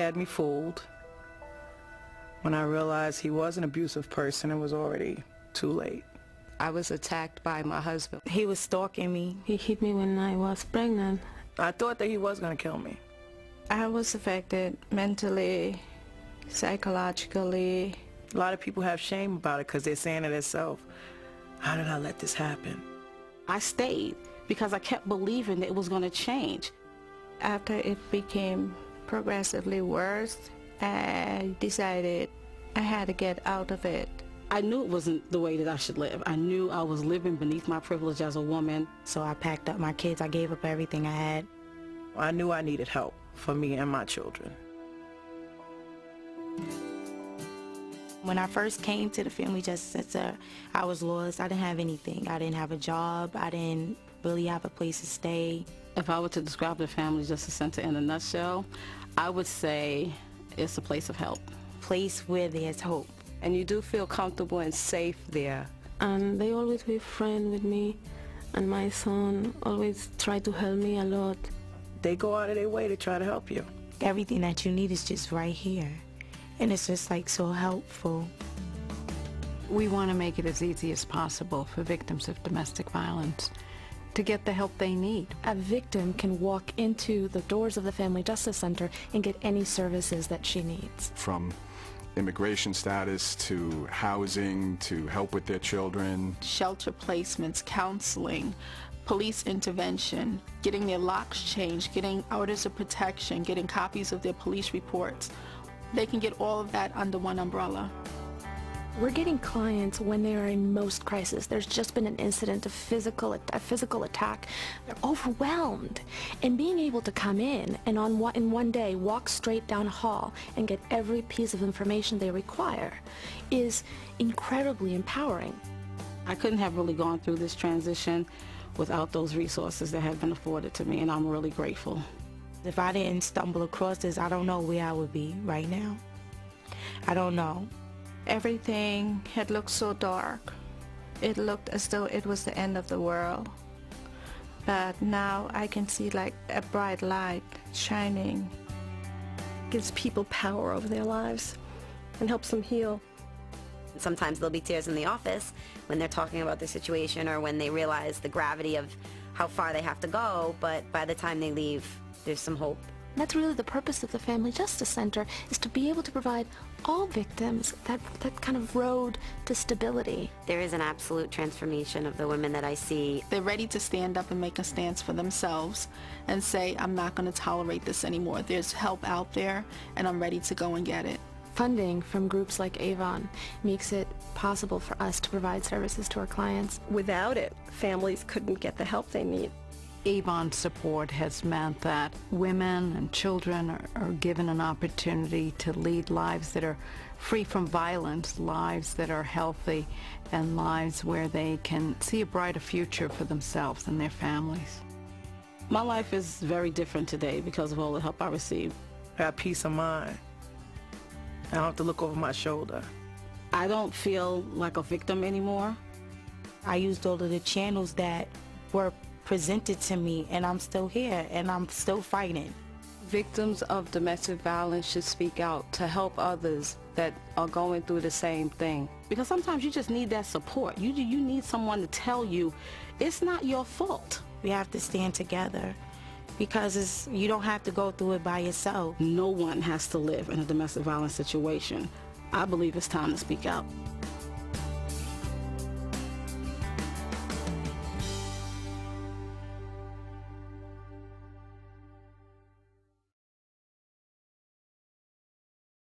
had me fooled. When I realized he was an abusive person, it was already too late. I was attacked by my husband. He was stalking me. He hit me when I was pregnant. I thought that he was going to kill me. I was affected mentally, psychologically. A lot of people have shame about it because they're saying to themselves, how did I let this happen? I stayed because I kept believing that it was going to change. After it became progressively worse, I decided I had to get out of it. I knew it wasn't the way that I should live. I knew I was living beneath my privilege as a woman. So I packed up my kids. I gave up everything I had. I knew I needed help for me and my children. When I first came to the Family Justice Center, I was lost. I didn't have anything. I didn't have a job. I didn't really have a place to stay. If I were to describe the Family Justice Center in a nutshell, I would say it's a place of help. A place where there's hope. And you do feel comfortable and safe there. And they always be friends with me, and my son always try to help me a lot. They go out of their way to try to help you. Everything that you need is just right here. And it's just like so helpful. We want to make it as easy as possible for victims of domestic violence to get the help they need. A victim can walk into the doors of the Family Justice Center and get any services that she needs. From immigration status to housing to help with their children. Shelter placements, counseling, police intervention, getting their locks changed, getting orders of protection, getting copies of their police reports. They can get all of that under one umbrella. We're getting clients when they are in most crisis. There's just been an incident of a physical attack. They're overwhelmed. And being able to come in and in one day walk straight down a hall and get every piece of information they require is incredibly empowering. I couldn't have really gone through this transition without those resources that have been afforded to me, and I'm really grateful. If I didn't stumble across this, I don't know where I would be right now. I don't know. Everything had looked so dark. It looked as though it was the end of the world. But now I can see like a bright light shining. It gives people power over their lives and helps them heal. Sometimes there'll be tears in the office when they're talking about their situation or when they realize the gravity of how far they have to go, but by the time they leave, there's some hope. That's really the purpose of the Family Justice Center, is to be able to provide all victims that kind of road to stability. There is an absolute transformation of the women that I see. They're ready to stand up and make a stance for themselves and say, I'm not going to tolerate this anymore. There's help out there, and I'm ready to go and get it. Funding from groups like Avon makes it possible for us to provide services to our clients. Without it, families couldn't get the help they need. Avon support has meant that women and children are given an opportunity to lead lives that are free from violence, lives that are healthy, and lives where they can see a brighter future for themselves and their families. My life is very different today because of all the help I received. I have peace of mind. I don't have to look over my shoulder. I don't feel like a victim anymore. I used all of the channels that were presented to me, and I'm still here, and I'm still fighting. Victims of domestic violence should speak out to help others that are going through the same thing. Because sometimes you just need that support. You need someone to tell you it's not your fault. We have to stand together because you don't have to go through it by yourself. No one has to live in a domestic violence situation. I believe it's time to speak out.